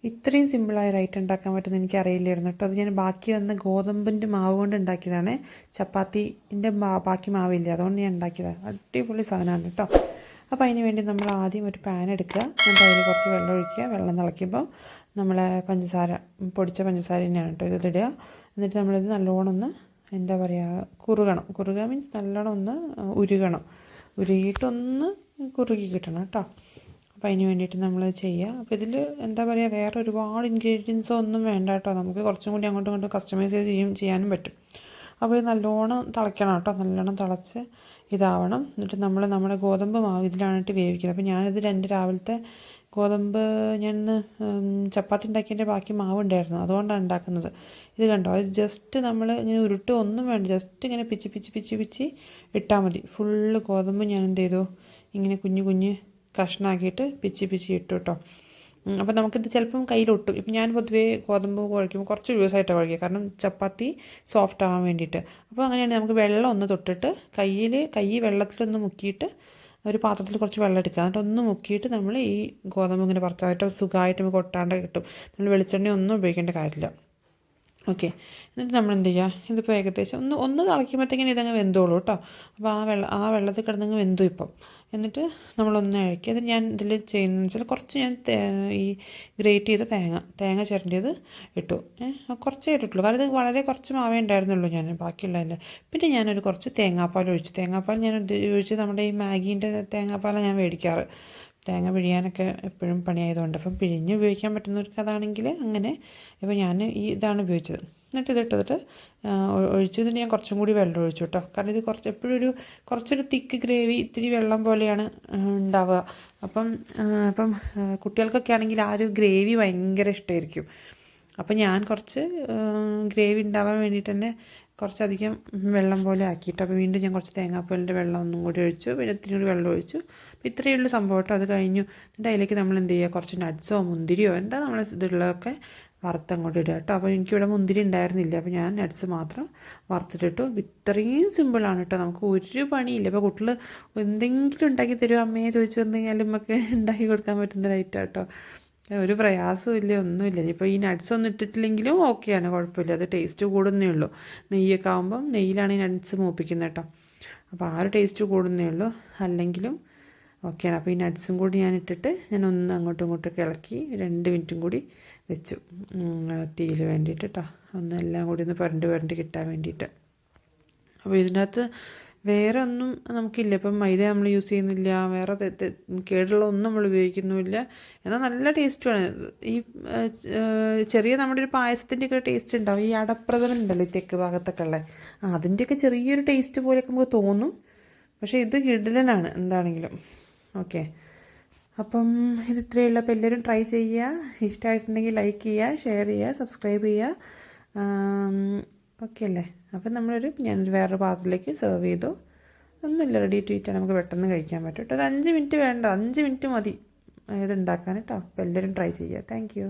ഇത്രയും സിമ്പിളായ റൈറ്റ് ഉണ്ടാക്കാൻ പറ്റുമെന്ന് എനിക്കറിയില്ലായിരുന്നു കേട്ടോ. അത് ഞാൻ ബാക്കി വന്ന ഗോതമ്പിൻ്റെ മാവ് കൊണ്ട് ഉണ്ടാക്കിയതാണ്. ചപ്പാത്തിൻ്റെ ബാക്കി മാവില്ല, അതുകൊണ്ട് ഞാൻ ഉണ്ടാക്കിയതാണ്. അടിപൊളി സാധനമാണ് കേട്ടോ. അപ്പോൾ അതിന് വേണ്ടി നമ്മൾ ആദ്യം ഒരു പാൻ എടുക്കുക, എന്നിട്ട് അതിൽ കുറച്ച് വെള്ളം ഒഴിക്കുക. വെള്ളം തിളയ്ക്കുമ്പോൾ നമ്മളെ പഞ്ചസാര, പൊടിച്ച പഞ്ചസാര തന്നെയാണ് കേട്ടോ ഇതിടുക. എന്നിട്ട് നമ്മളിത് നല്ലോണം ഒന്ന് എന്താ പറയുക, കുറുകുക മീൻസ് നല്ലോണം ഒന്ന് ഉരുകിയിട്ടൊന്ന് കുറുകി കിട്ടണം കേട്ടോ. അപ്പോൾ അതിന് വേണ്ടിയിട്ട് നമ്മൾ ചെയ്യുക. അപ്പോൾ ഇതിൽ എന്താ പറയുക, വേറെ ഒരുപാട് ഇൻഗ്രീഡിയൻസോ ഒന്നും വേണ്ട കേട്ടോ. നമുക്ക് കുറച്ചും കൂടി അങ്ങോട്ടും ഇങ്ങോട്ടും കസ്റ്റമൈസ് ചെയ്യാനും പറ്റും. അപ്പോൾ ഇത് നല്ലോണം തിളയ്ക്കണം കേട്ടോ. നല്ലോണം തിളച്ച് ഇതാവണം. എന്നിട്ട് നമ്മുടെ ഗോതമ്പ് മാവ് ഇതിലാണിട്ട് വേവിക്കുന്നത്. അപ്പോൾ ഞാനിത് രാവിലത്തെ ഗോതമ്പ് ഞാൻ ചപ്പാത്തി ഉണ്ടാക്കിയതിൻ്റെ ബാക്കി മാവ് ഉണ്ടായിരുന്നു, അതുകൊണ്ടാണ് ഉണ്ടാക്കുന്നത്. ഇത് കണ്ടോ, അത് ജസ്റ്റ് നമ്മൾ ഇങ്ങനെ ഒന്നും വേണ്ട, ജസ്റ്റ് ഇങ്ങനെ പിച്ചി ഇട്ടാൽ മതി. ഫുള്ള് ഗോതമ്പ് ഞാൻ എന്ത് ചെയ്തു, ഇങ്ങനെ കുഞ്ഞ് കഷ്ണമാക്കിയിട്ട് പിച്ചി ഇട്ടു കേട്ടോ. അപ്പോൾ നമുക്കിത് ചിലപ്പം കയ്യിലൊട്ടും. ഇപ്പം ഞാൻ പൊതുവേ ഗോതമ്പ് കുഴയ്ക്കുമ്പോൾ കുറച്ച് ലൂസായിട്ടാണ് കുഴയ്ക്കുക, കാരണം ചപ്പാത്തി സോഫ്റ്റ് ആവാൻ വേണ്ടിയിട്ട്. അപ്പോൾ അങ്ങനെയാണ് നമുക്ക് വെള്ളം ഒന്ന് തൊട്ടിട്ട് കൈ വെള്ളത്തിലൊന്ന് മുക്കിയിട്ട് ഒരു പാത്രത്തിൽ കുറച്ച് വെള്ളം എടുക്കുക, എന്നിട്ട് ഒന്ന് മുക്കിയിട്ട് നമ്മൾ ഈ ഗോതമ്പ് ഇങ്ങനെ പറിച്ചായിട്ട് സുഖമായിട്ട് നമുക്ക് ഒട്ടാണ്ട് കിട്ടും. നമ്മൾ വെളിച്ചെണ്ണ ഒന്നും ഉപയോഗിക്കേണ്ട കാര്യമില്ല. ഓക്കെ, എന്നിട്ട് നമ്മൾ എന്ത് ചെയ്യുക, ഇതിപ്പോൾ ഏകദേശം ഒന്ന് തിളയ്ക്കുമ്പോഴത്തേക്കിനും ഇതങ്ങ് വെന്തോളൂ കേട്ടോ. അപ്പോൾ ആ വെള്ളത്തിൽ കിടന്നങ്ങ് വെന്തു ഇപ്പം. എന്നിട്ട് നമ്മളൊന്ന് ഇളക്കി. അത് ഞാൻ ഇതിൽ ചെയ്യുന്നതെന്ന് വെച്ചാൽ കുറച്ച് ഞാൻ ഈ ഗ്രേറ്റ് ചെയ്ത തേങ്ങ ചിരണ്ടിയത് ഇട്ടു. കുറച്ചേ ഇട്ടിട്ടുള്ളൂ, കാരണം ഇത് വളരെ കുറച്ച് മാവേ ഉണ്ടായിരുന്നുള്ളൂ ഞാൻ ബാക്കിയുള്ളതല്ലേ. പിന്നെ ഞാനൊരു കുറച്ച് തേങ്ങാപ്പാൽ ഒഴിച്ചു. തേങ്ങാപ്പാൽ ഞാൻ ഒഴിച്ച് നമ്മുടെ ഈ മാഗീൻ്റെ തേങ്ങാപ്പാലാണ് ഞാൻ മേടിക്കാറ്. തേങ്ങ പിഴിയാനൊക്കെ എപ്പോഴും പണിയായതുകൊണ്ട്, അപ്പം പിഴിഞ്ഞ് ഉപയോഗിക്കാൻ പറ്റുന്നവർക്ക് അതാണെങ്കിൽ അങ്ങനെ. ഇപ്പോൾ ഞാൻ ഇതാണ് ഉപയോഗിച്ചത്. എന്നിട്ട് ഇതിട്ടിട്ട് ഒഴിച്ചു. ഇതിന് ഞാൻ കുറച്ചും കൂടി വെള്ളം ഒഴിച്ചു കേട്ടോ, കാരണം ഇത് എപ്പോഴും കുറച്ചൊരു തിക്ക് ഗ്രേവി, ഇത്തിരി വെള്ളം പോലെയാണ് ഉണ്ടാവുക. അപ്പം കുട്ടികൾക്കൊക്കെ ആണെങ്കിൽ ആ ഒരു ഗ്രേവി ഭയങ്കര ഇഷ്ടമായിരിക്കും. അപ്പം ഞാൻ കുറച്ച് ഗ്രേവി ഉണ്ടാവാൻ വേണ്ടിയിട്ട് തന്നെ കുറച്ചധികം വെള്ളം പോലെ ആക്കിയിട്ട്, അപ്പോൾ വീണ്ടും ഞാൻ കുറച്ച് തേങ്ങാപ്പാലിൻ്റെ വെള്ളം ഒന്നും കൂടി ഒഴിച്ചു. പിന്നെ ഇത്തിരി കൂടി വെള്ളം ഒഴിച്ചു. അപ്പോൾ ഇത്രയേ ഉള്ളൂ സംഭവം കേട്ടോ. അത് കഴിഞ്ഞു. എന്നിട്ട് അതിലേക്ക് നമ്മൾ എന്ത് ചെയ്യുക, കുറച്ച് നട്ട്സോ മുന്തിരിയോ എന്താ നമ്മൾ ഇതുള്ളതൊക്കെ വറുത്തങ്ങോട്ട് ഇടുക കേട്ടോ. അപ്പോൾ എനിക്കിവിടെ മുന്തിരി ഉണ്ടായിരുന്നില്ല, അപ്പോൾ ഞാൻ നട്ട്സ് മാത്രം വറുത്തിട്ടിട്ടു. ഇത്രയും സിമ്പിളാണ് കേട്ടോ, നമുക്ക് ഒരു പണിയില്ല. ഇപ്പോൾ കുട്ടികൾ എന്തെങ്കിലും ഉണ്ടാക്കി തരും അമ്മയെ ചോദിച്ചു വന്നു കഴിഞ്ഞാൽ നമുക്ക് ഉണ്ടാക്കി കൊടുക്കാൻ പറ്റുന്ന ഐറ്റം കേട്ടോ. ഒരു പ്രയാസവും ഇല്ല, ഒന്നുമില്ല. ഇപ്പോൾ ഈ നട്ട്സ് ഒന്നും ഇട്ടിട്ടില്ലെങ്കിലും ഓക്കെയാണ്, കുഴപ്പമില്ല. അത് ടേസ്റ്റ് കൂടുന്നേ ഉള്ളൂ. നെയ്യൊക്കെ ആകുമ്പം നെയ്യിലാണ് ഈ നട്ട്സ് മൂപ്പിക്കുന്നത് കേട്ടോ. അപ്പോൾ ആ ഒരു ടേസ്റ്റ് കൂടുന്നേ ഉള്ളൂ, അല്ലെങ്കിലും ഓക്കെയാണ്. അപ്പോൾ ഈ നട്ട്സും കൂടി ഞാൻ ഇട്ടിട്ട് ഞാൻ ഒന്ന് അങ്ങോട്ടും ഇങ്ങോട്ടൊക്കെ ഇളക്കി 2 മിനിറ്റും കൂടി വെച്ചു തീയിൽ വേണ്ടിയിട്ട് കേട്ടോ. ഒന്ന് എല്ലാം കൂടി ഒന്ന് പുരണ്ട് കിട്ടാൻ വേണ്ടിയിട്ട്. അപ്പോൾ ഇതിനകത്ത് വേറെ ഒന്നും നമുക്കില്ല. ഇപ്പം മൈദ നമ്മൾ യൂസ് ചെയ്യുന്നില്ല, വേറെ കേടുള്ള ഒന്നും നമ്മൾ ഉപയോഗിക്കുന്നുമില്ല. എന്നാൽ നല്ല ടേസ്റ്റുമാണ്. ഈ ചെറിയ നമ്മുടെ ഒരു പായസത്തിൻ്റെയൊക്കെ ടേസ്റ്റ് ഉണ്ടാവും. ഈ അടപ്രഥമൻ ഉണ്ടല്ലോ ഈ തെക്ക് ഭാഗത്തൊക്കെ ഉള്ളത്, അതിൻ്റെയൊക്കെ ചെറിയൊരു ടേസ്റ്റ് പോലെയൊക്കെ നമുക്ക് തോന്നും. പക്ഷേ ഇത് കിടിലനാണ് എന്താണെങ്കിലും. ഓക്കെ, അപ്പം ഇത് ഇത്രയേ ഉള്ളൂ. അപ്പോൾ എല്ലാവരും ട്രൈ ചെയ്യുക. ഇഷ്ടമായിട്ടുണ്ടെങ്കിൽ ലൈക്ക് ചെയ്യുക, ഷെയർ ചെയ്യുക, സബ്സ്ക്രൈബ് ചെയ്യുക. ഓക്കെ അല്ലേ? അപ്പം ഞാനൊരു വേറൊരു പാത്രത്തിലേക്ക് സെർവ് ചെയ്തു. ഒന്നുമില്ല, റെഡി ടു ഈറ്റാണ്, നമുക്ക് പെട്ടെന്ന് കഴിക്കാൻ പറ്റും കേട്ടോ. അത് 5 മിനിറ്റ് വേണ്ട, 5 മിനിറ്റ് മതി ഇത് ഉണ്ടാക്കാൻ കേട്ടോ. അപ്പോൾ എല്ലാവരും ട്രൈ ചെയ്യുക. Thank you.